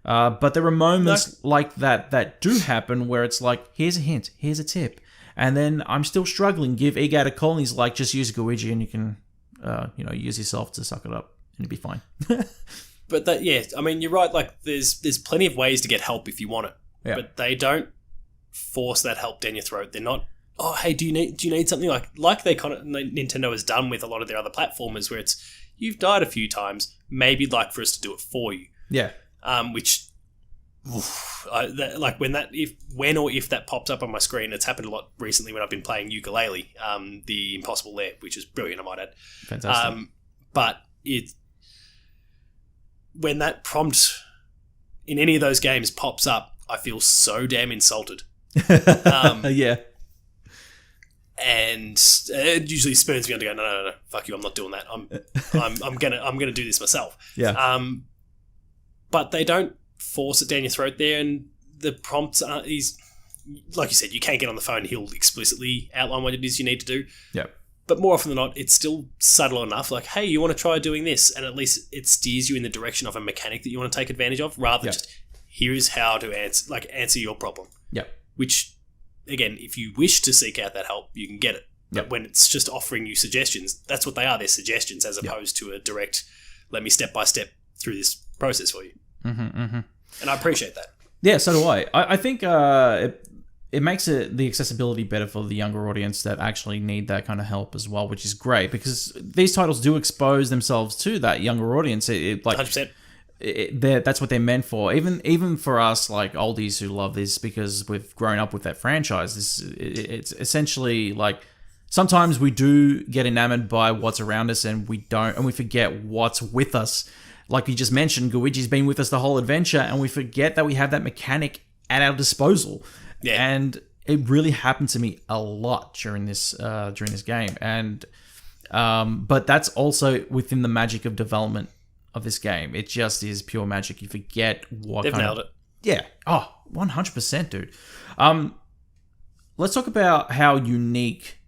But there are moments like that do happen where it's here's a hint, here's a tip. And then I'm still struggling. Give EGAD a call and he's just use Luigi and you can use yourself to suck it up. And it'd be fine. But I mean, you're right. There's plenty of ways to get help if you want it, but they don't force that help down your throat. They're not. Oh, hey, do you need something like they Nintendo has done with a lot of their other platformers, where it's you've died a few times, maybe you'd like for us to do it for you. Yeah. Which, when or if that pops up on my screen, it's happened a lot recently when I've been playing Yooka-Laylee, the Impossible Lair, which is brilliant, I might add. Fantastic. But when that prompt in any of those games pops up, I feel so damn insulted. Yeah. And it usually spurs me on to go, no, fuck you, I'm not doing that. I'm gonna do this myself. Yeah. But they don't force it down your throat there, and the prompts are like you said, you can't get on the phone. He'll explicitly outline what it is you need to do. Yeah. But more often than not, it's still subtle enough. Hey, you want to try doing this, and at least it steers you in the direction of a mechanic that you want to take advantage of, rather than just here's how to answer your problem. Yeah. Which, again, if you wish to seek out that help, you can get it. But when it's just offering you suggestions, that's what they are. They're suggestions as opposed to a direct, let me step by step through this process for you. Mm-hmm, mm-hmm. And I appreciate that. Yeah, so do I. I think it makes the accessibility better for the younger audience that actually need that kind of help as well, which is great because these titles do expose themselves to that younger audience. 100%. That's what they're meant for. Even for us, like oldies who love this because we've grown up with that franchise. It's essentially like sometimes we do get enamored by what's around us, and we forget what's with us. Like you just mentioned, Luigi's been with us the whole adventure, and we forget that we have that mechanic at our disposal. Yeah. And it really happened to me a lot during this game, and but that's also within the magic of development of this game. It just is pure magic. You forget what they've nailed it. Yeah. Oh, 100%, dude. Let's talk about how unique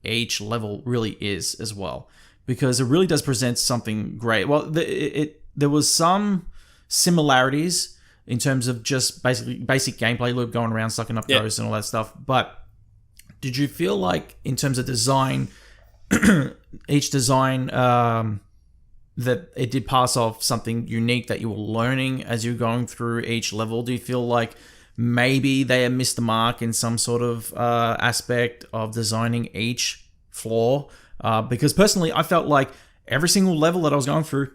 each level really is as well, because it really does present something great. Well, there was some similarities in terms of just basic gameplay loop, going around sucking up ghosts and all that stuff. But did you feel like in terms of design, each design that it did pass off something unique that you were learning as you're going through each level? Do you feel like maybe they had missed the mark in some sort of aspect of designing each floor? Because personally, I felt like every single level that I was going through,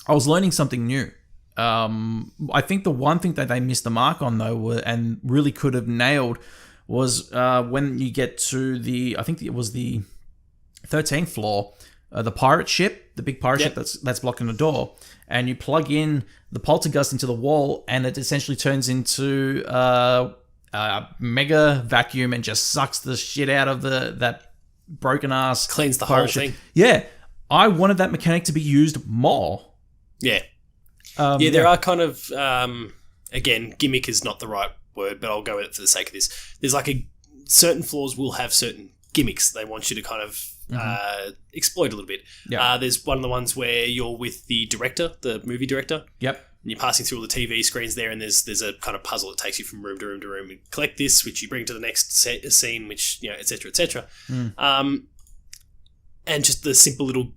I was learning something new. I think the one thing that they missed the mark on though, and really could have nailed, was when you get to I think it was the 13th floor, the pirate ship, the big pirate ship that's blocking the door, and you plug in the poltergust into the wall, and it essentially turns into a mega vacuum and just sucks the shit out of that broken ass, cleans the whole thing. Yeah, I wanted that mechanic to be used more. Yeah. There are kind of, again, gimmick is not the right word, but I'll go with it for the sake of this. There's like certain floors will have certain gimmicks they want you to kind of exploit a little bit. Yeah. There's one of the ones where you're with the director, the movie director. Yep. And you're passing through all the TV screens there, and there's a kind of puzzle that takes you from room to room to room. You collect this, which you bring to the next scene, which, et cetera, et cetera. And just the simple little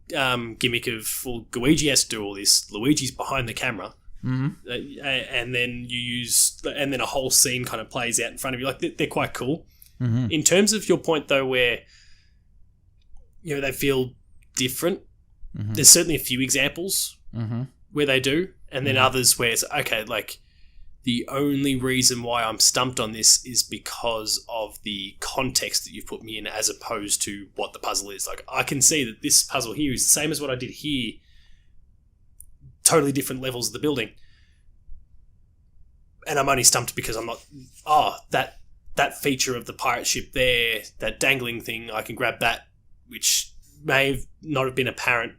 gimmick of, well, Luigi has to do all this. Luigi's behind the camera. Mm-hmm. And then a whole scene kind of plays out in front of you. Like, they're quite cool. Mm-hmm. In terms of your point, though, where, they feel different, there's certainly a few examples where they do. And then others where it's, okay, like, the only reason why I'm stumped on this is because of the context that you've put me in as opposed to what the puzzle is. Like, I can see that this puzzle here is the same as what I did here, totally different levels of the building. And I'm only stumped because I'm not, that feature of the pirate ship there, that dangling thing, I can grab that, which may not have been apparent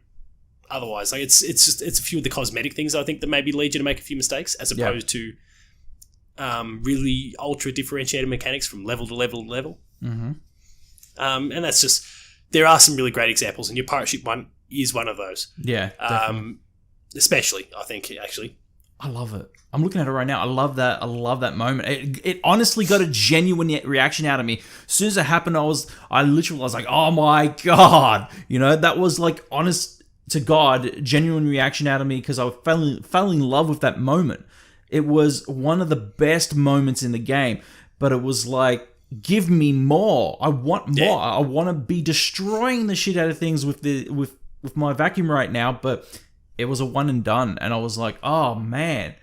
otherwise. Like, it's a few of the cosmetic things I think that maybe lead you to make a few mistakes as opposed to really ultra differentiated mechanics from level to level to level. Mm-hmm. And that's just, there are some really great examples, and your pirate ship one is one of those. Yeah, definitely. Especially, I think, actually. I love it. I'm looking at it right now. I love that moment. It honestly got a genuine reaction out of me. As soon as it happened, I was like, oh my God. That was like, honest to God, genuine reaction out of me, because I fell in love with that moment. It was one of the best moments in the game, but it was like, give me more. I want more. Yeah. I want to be destroying the shit out of things with my vacuum right now, but it was a one and done, and I was like, oh man.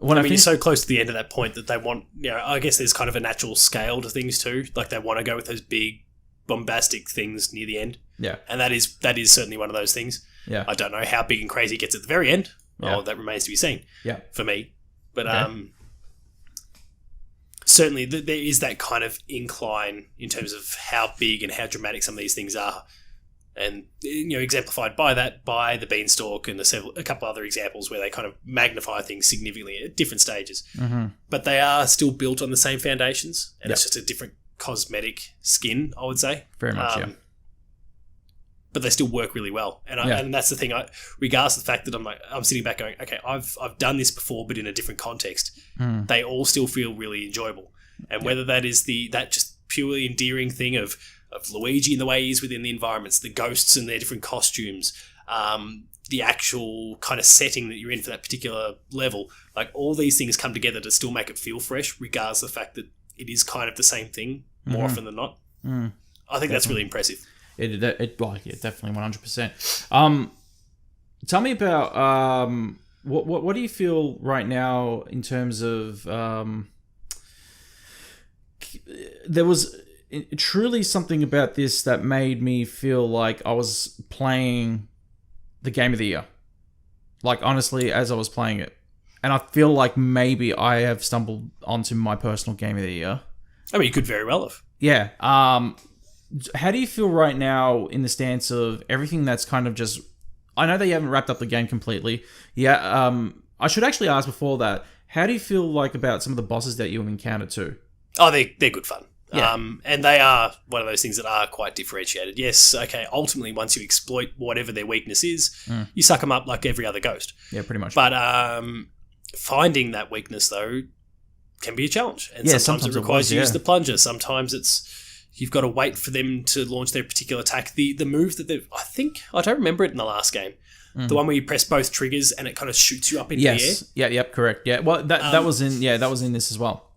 You're so close to the end of that point that they want, I guess there's kind of a natural scale to things too. Like, they want to go with those big, bombastic things near the end. Yeah. And that is certainly one of those things. Yeah. I don't know how big and crazy it gets at the very end. Yeah. That remains to be seen. Yeah. For me. But certainly there is that kind of incline in terms of how big and how dramatic some of these things are. And, exemplified by the beanstalk and a couple other examples where they kind of magnify things significantly at different stages. Mm-hmm. But they are still built on the same foundations, and it's just a different cosmetic skin, I would say. Very much, yeah. But they still work really well. And that's the thing, regardless of the fact that I'm sitting back going, okay, I've done this before, but in a different context. They all still feel really enjoyable. And whether that is that just purely endearing thing of Luigi and the way he is within the environments, the ghosts and their different costumes, the actual kind of setting that you're in for that particular level. Like, all these things come together to still make it feel fresh, regardless of the fact that it is kind of the same thing more often than not. I think that's really impressive. Definitely 100%. Tell me about what do you feel right now in terms of there was truly something about this that made me feel like I was playing the game of the year. Like, honestly, as I was playing it. And I feel like maybe I have stumbled onto my personal game of the year. I mean, you could very well have. Yeah. How do you feel right now in the stance of everything that's kind of just... I know that you haven't wrapped up the game completely. Yeah. I should actually ask before that, how do you feel like about some of the bosses that you've encountered too? Oh, they're good fun. Yeah. And they are one of those things that are quite differentiated. Yes, okay, ultimately, once you exploit whatever their weakness is, you suck them up like every other ghost. Yeah, pretty much. But finding that weakness, though, can be a challenge. And sometimes it requires you to use the plunger. Sometimes you've got to wait for them to launch their particular attack. The move that I don't remember it in the last game. The one where you press both triggers and it kind of shoots you up into the air. Yep, correct. Yeah, well, that was in this as well.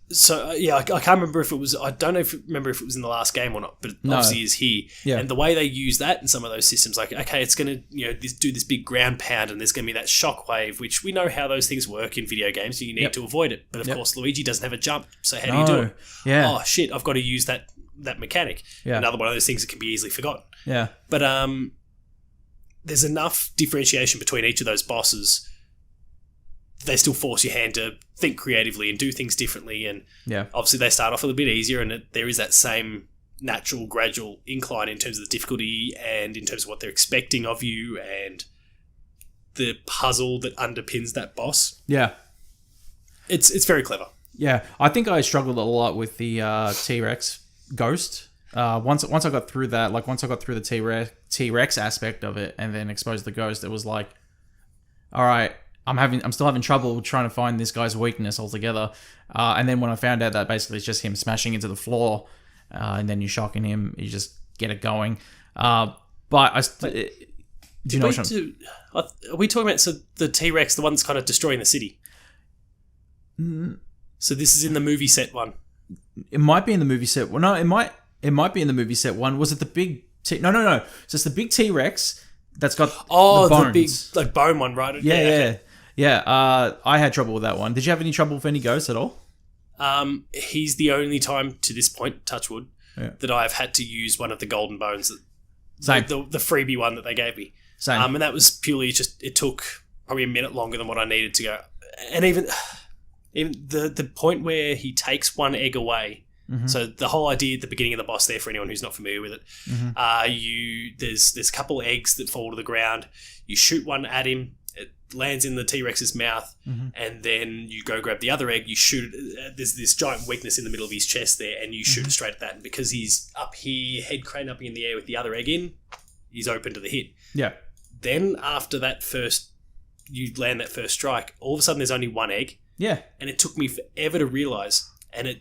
So, I can't remember if it was... I don't remember if it was in the last game or not, but it obviously is here. Yeah. And the way they use that in some of those systems, like, okay, it's going to do this big ground pound and there's going to be that shockwave, which we know how those things work in video games, so you need to avoid it. But, of course, Luigi doesn't have a jump, so how do you do it? Yeah. Oh, shit, I've got to use that mechanic. Yeah. Another one of those things that can be easily forgotten. Yeah. But there's enough differentiation between each of those bosses. They still force your hand to think creatively and do things differently. And obviously they start off a little bit easier, and there is that same natural, gradual incline in terms of the difficulty and in terms of what they're expecting of you and the puzzle that underpins that boss. Yeah. It's very clever. Yeah. I think I struggled a lot with the T-Rex ghost. Once I got through that, like once I got through the T-Rex aspect of it and then exposed the ghost, it was like, all right, I'm still having trouble trying to find this guy's weakness altogether. And then when I found out that basically it's just him smashing into the floor, and then you're shocking him, you just get it going. But do you know what are we talking about the T-Rex, the one that's kind of destroying the city? So this is in the movie set one. It might be in the movie set. Well, no, it might be in the movie set one. Was it the big No. So it's the big T-Rex that's got the bones. The big like bone one, right? Yeah. I had trouble with that one. Did you have any trouble with any ghosts at all? He's the only time to this point, touch wood, that I've had to use one of the golden bones. Same. The freebie one that they gave me. Same. And that was purely just, it took probably a minute longer than what I needed to go. And even the point where he takes one egg away. Mm-hmm. So the whole idea at the beginning of the boss there, for anyone who's not familiar with it, there's a couple eggs that fall to the ground. You shoot one at him, it lands in the T-Rex's mouth, and then you go grab the other egg, you shoot it. There's this giant weakness in the middle of his chest there, and you shoot it straight at that. And because he's up here, head crane up in the air with the other egg in, he's open to the hit. Yeah. Then after you land that first strike, all of a sudden there's only one egg. Yeah. And it took me forever to realise, and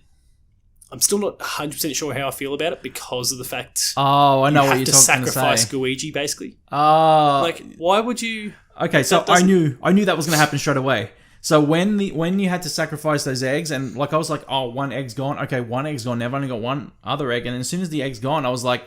I'm still not 100% sure how I feel about it because of the fact I know what you're talking to to sacrifice Luigi, basically. Like, why would you... Okay, so I knew that was going to happen straight away. So when you had to sacrifice those eggs, and like I was like, oh, one egg's gone. Okay, one egg's gone. Now I've only got one other egg. And as soon as the egg's gone, I was like,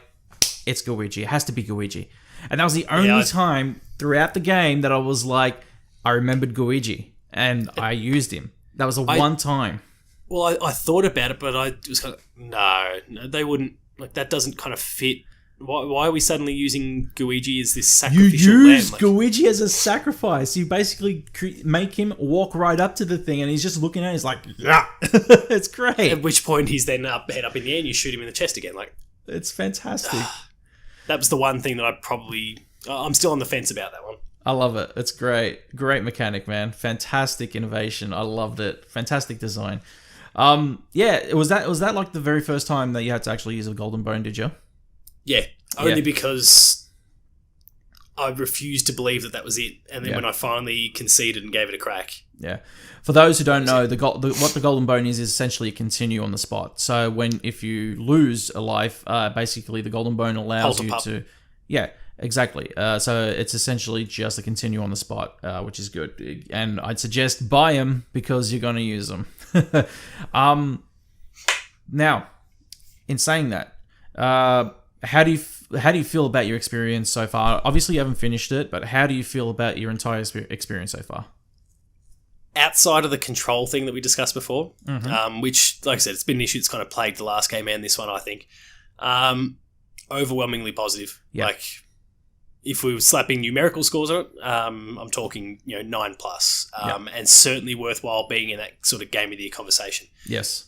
it's Luigi. It has to be Luigi. And that was the only time throughout the game that I was like, I remembered Luigi. And I used him. That was one time. Well, I thought about it, but I was kind of, no, they wouldn't, like, that doesn't kind of fit. Why are we suddenly using Luigi as this sacrificial lamb? You use Luigi as a sacrifice. You basically make him walk right up to the thing, and he's just looking at it, he's like, yeah, it's great. At which point he's then head up in the air, and you shoot him in the chest again. Like, it's fantastic. That was the one thing that I'm still on the fence about that one. I love it. It's great. Great mechanic, man. Fantastic innovation. I loved it. Fantastic design. Was that like the very first time that you had to actually use a golden bone, did you? Yeah. Only because I refused to believe that was it. And then when I finally conceded and gave it a crack. Yeah. For those who don't know, what the golden bone is essentially a continue on the spot. So if you lose a life, basically the golden bone allows you to... Yeah. Exactly. So it's essentially just a continue on the spot, which is good. And I'd suggest buy them because you're going to use them. Now, in saying that, how do you feel about your experience so far? Obviously, you haven't finished it, but how do you feel about your entire experience so far? Outside of the control thing that we discussed before, which, like I said, it's been an issue that's kind of plagued the last game and this one, I think. Overwhelmingly positive. Yeah. Like, if we were slapping numerical scores on it, I'm talking 9+, and certainly worthwhile being in that sort of game of the year conversation. Yes.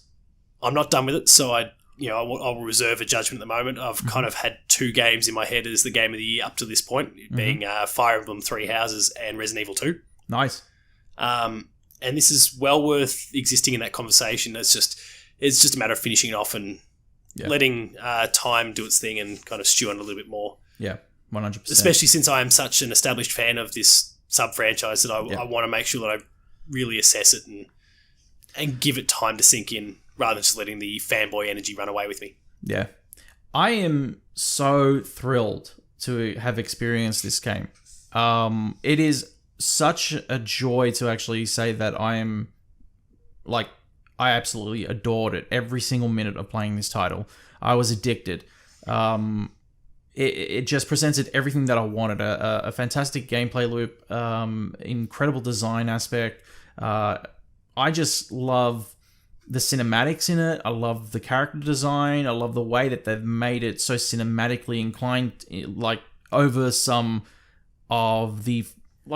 I'm not done with it, so I'll reserve a judgment at the moment. I've kind of had 2 games in my head as the game of the year up to this point, being Fire Emblem Three Houses and Resident Evil 2. Nice. And this is well worth existing in that conversation. It's just a matter of finishing it off and letting time do its thing and kind of stew on it a little bit more. Yeah, 100%. Especially since I am such an established fan of this sub-franchise that I want to make sure that I really assess it and give it time to sink in rather than just letting the fanboy energy run away with me. Yeah. I am so thrilled to have experienced this game. It is such a joy to actually say that I absolutely adored it every single minute of playing this title. I was addicted. It just presented everything that I wanted. A fantastic gameplay loop, incredible design aspect. I just love the cinematics in it. I love the character design. I love the way that they've made it so cinematically inclined, like over some of the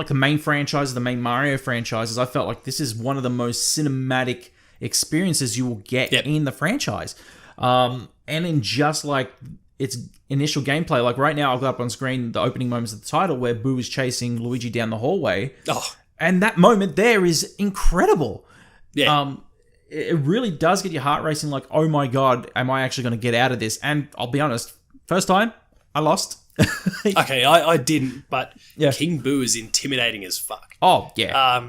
main franchises, the main Mario franchises. I felt like this is one of the most cinematic experiences you will get in the franchise. And in just like its initial gameplay, like right now I've got up on screen the opening moments of the title where Boo is chasing Luigi down the hallway. Oh. And that moment there is incredible. Yeah. It really does get your heart racing like, oh my God, am I actually going to get out of this? And I'll be honest, first time, I lost. Okay, I didn't, but King Boo is intimidating as fuck. Oh, yeah.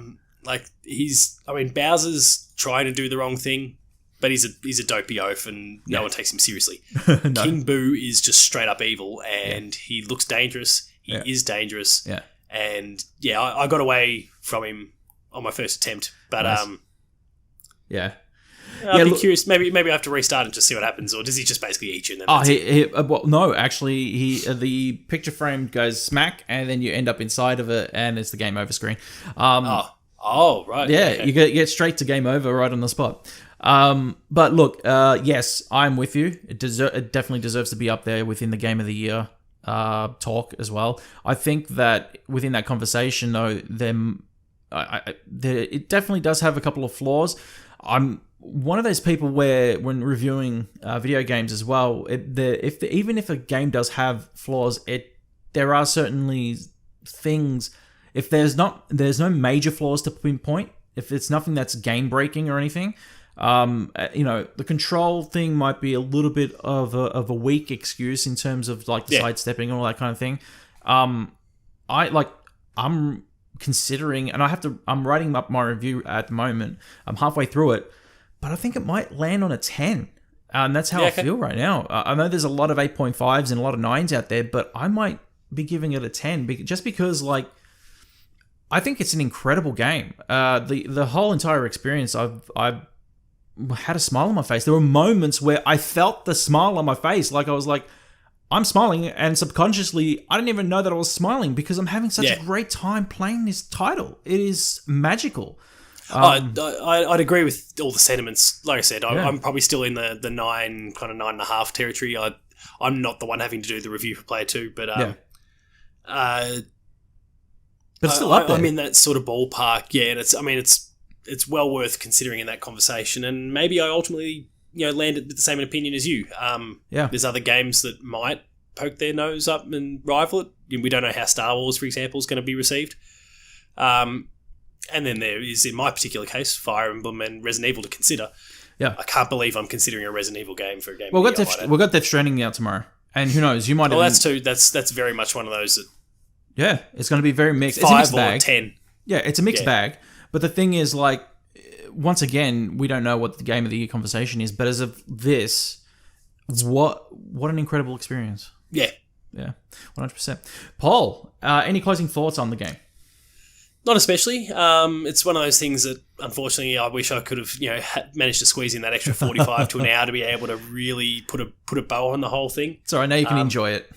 Bowser's trying to do the wrong thing, but he's a dopey oaf and no one takes him seriously. No. King Boo is just straight up evil and he looks dangerous. He is dangerous. Yeah. And I got away from him on my first attempt, but nice. I'd be curious. Maybe I have to restart and just see what happens, or does he just basically eat you? And no. Actually, the picture frame goes smack, and then you end up inside of it, and it's the game over screen. Right. Yeah, okay. you get straight to game over right on the spot. But look, yes, I'm with you. It definitely deserves to be up there within the game of the year talk as well. I think that within that conversation, though, it definitely does have a couple of flaws. I'm one of those people where, when reviewing video games as well, even if a game does have flaws, there are certainly things. If there's no major flaws to pinpoint, if it's nothing that's game breaking or anything, the control thing might be a little bit of a weak excuse in terms of like the sidestepping and all that kind of thing. I'm considering, and I'm writing up my review at the moment. I'm halfway through it, but I think it might land on a 10. And that's how I feel right now. I know there's a lot of 8.5s and a lot of 9s out there, but I might be giving it a 10 just because, like, I think it's an incredible game. The whole entire experience, I've had a smile on my face. There were moments where I felt the smile on my face. Like, I was like, I'm smiling, and subconsciously, I didn't even know that I was smiling because I'm having such a great time playing this title. It is magical. I'd agree with all the sentiments. Like I said, I'm probably still in the 9, kind of 9.5 territory. I'm not the one having to do the review for Player 2, but but it's still up there. I'm in that sort of ballpark. Yeah, and it's well worth considering in that conversation. And maybe I ultimately landed with the same opinion as you. There's other games that might poke their nose up and rival it. We don't know how Star Wars, for example, is going to be received. And then there is, in my particular case, Fire Emblem and Resident Evil to consider. Yeah, I can't believe I'm considering a Resident Evil game for a game. We've got Death Stranding out tomorrow, and who knows? You might. Well, that's very much one of those. It's going to be very mixed. 5 it's a mixed or bag. 10. Yeah, it's a mixed bag. But the thing is, like, once again, we don't know what the game of the year conversation is. But as of this, what an incredible experience. Yeah. Yeah, 100%. Paul, any closing thoughts on the game? Not especially. It's one of those things that, unfortunately, I wish I could have, managed to squeeze in that extra 45 to an hour to be able to really put a bow on the whole thing. So I know you can enjoy it.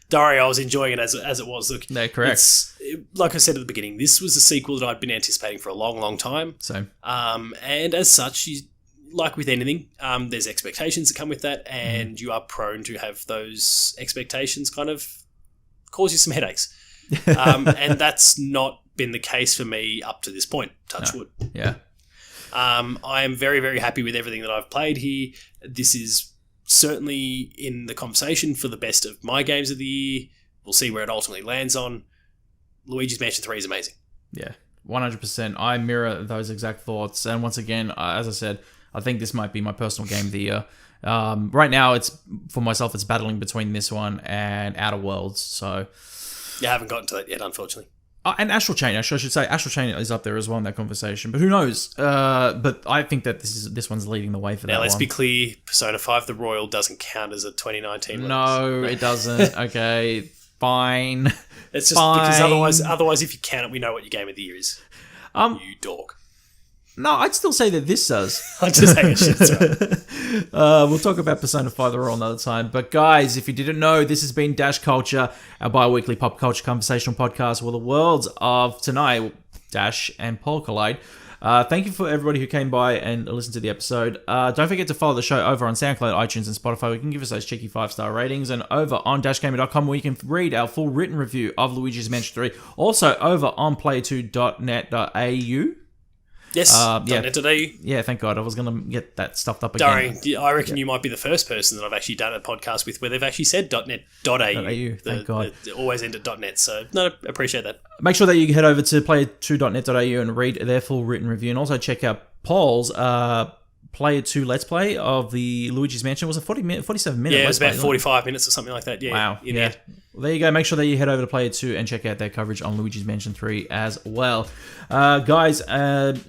Dario, I was enjoying it as it was. Look, no, correct. Like I said at the beginning, this was a sequel that I'd been anticipating for a long, long time. Same. And as such, like with anything, there's expectations that come with that, and you are prone to have those expectations kind of cause you some headaches. And that's not been the case for me up to this point. Touch wood. Yeah. I am very, very happy with everything that I've played here. This is certainly in the conversation for the best of my games of the year. We'll see where it ultimately lands on. Luigi's Mansion 3 is amazing. Yeah, 100%. I mirror those exact thoughts. And once again, as I said, I think this might be my personal game of the year. Right now, for myself, it's battling between this one and Outer Worlds. So, yeah, I haven't gotten to that yet, unfortunately. And Astral Chain, actually, I should say. Astral Chain is up there as well in that conversation. But who knows? But I think that this one's leading the way for that one. Now, let's be clear. Persona 5 The Royal doesn't count as a 2019 release. No, it doesn't. Okay, fine. It's just because otherwise, if you count it, we know what your game of the year is. You dork. No, I'd still say that this does. I'm just saying shit. Right. We'll talk about Persona 5 The Royal another time. But guys, if you didn't know, this has been Dash Culture, our bi-weekly pop culture conversational podcast where the worlds of tonight, Dash and Paul collide. Thank you for everybody who came by and listened to the episode. Don't forget to follow the show over on SoundCloud, iTunes, and Spotify. We can give us those cheeky 5-star ratings. And over on dashgamer.com, where you can read our full written review of Luigi's Mansion 3. Also over on player2.net.au. Yes, .net.au. Yeah, thank God. I was going to get that stuffed up again. Darren, I reckon you might be the first person that I've actually done a podcast with where they've actually said .net.au. Thank God. They always end at .net, so no, appreciate that. Make sure that you head over to player2.net.au and read their full written review, and also check out Paul's Player 2 Let's Play of the Luigi's Mansion. Was it 47 minutes? Yeah, it was about 45 minutes or something like that. Yeah. Wow. Yeah. Well, there you go. Make sure that you head over to Player 2 and check out their coverage on Luigi's Mansion 3 as well. Guys,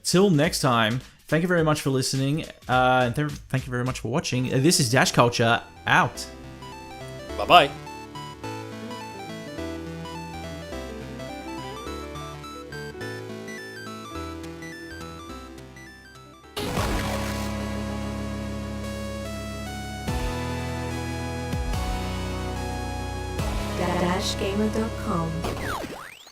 till next time, thank you very much for listening. And thank you very much for watching. This is Dash Culture, out. Bye-bye. DashGamer.com